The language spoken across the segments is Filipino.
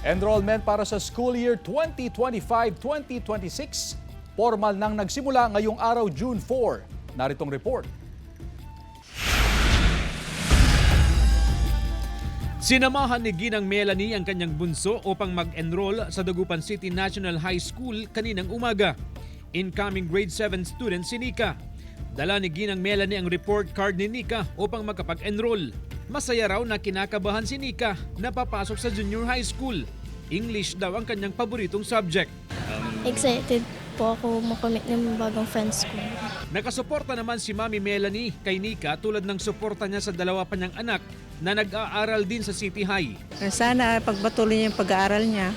Enrollment para sa school year 2025-2026 formal nang nagsimula ngayong araw June 4. Naritong report. Sinamahan ni Ginang Melanie ang kanyang bunso upang mag-enroll sa Dagupan City National High School kaninang umaga. Incoming grade 7 student si Nika. Dala ni Ginang Melanie ang report card ni Nika upang makapag-enroll. Masaya raw na kinakabahan si Nika na papasok sa junior high school. English daw ang kanyang paboritong subject. Excited po ako makamit ng bagong friends ko. Nakasuporta naman si Mami Melanie kay Nika tulad ng suporta niya sa dalawa pa niyang anak na nag-aaral din sa City High. Sana pagpatuloy niya yung pag-aaral niya,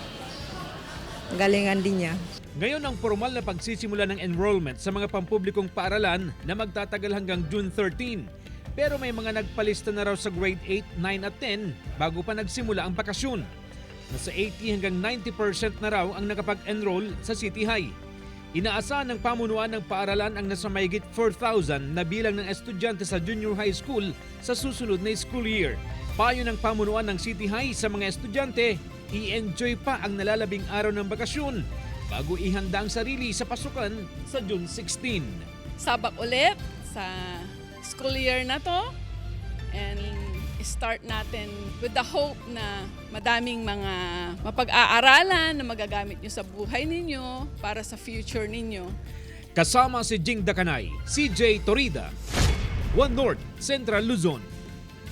galingan din niya. Ngayon ang formal na pagsisimula ng enrollment sa mga pampublikong paaralan na magtatagal hanggang June 13. Pero may mga nagpalista na raw sa grade 8, 9 at 10 bago pa nagsimula ang bakasyon. Nasa 80 hanggang 90% na raw ang nakapag-enroll sa City High. Inaasahan ng pamunuan ng paaralan ang nasa mahigit 4,000 na bilang ng estudyante sa junior high school sa susunod na school year. Payo ng pamunuan ng City High sa mga estudyante, i-enjoy pa ang nalalabing araw ng bakasyon bago ihanda ang sarili sa pasukan sa June 16. Sabak ulit sa school year na to and start natin with the hope na madaming mga mapag-aaralan na magagamit nyo sa buhay ninyo para sa future ninyo. Kasama si Jing Dakanay, CJ Torida, One North, Central Luzon.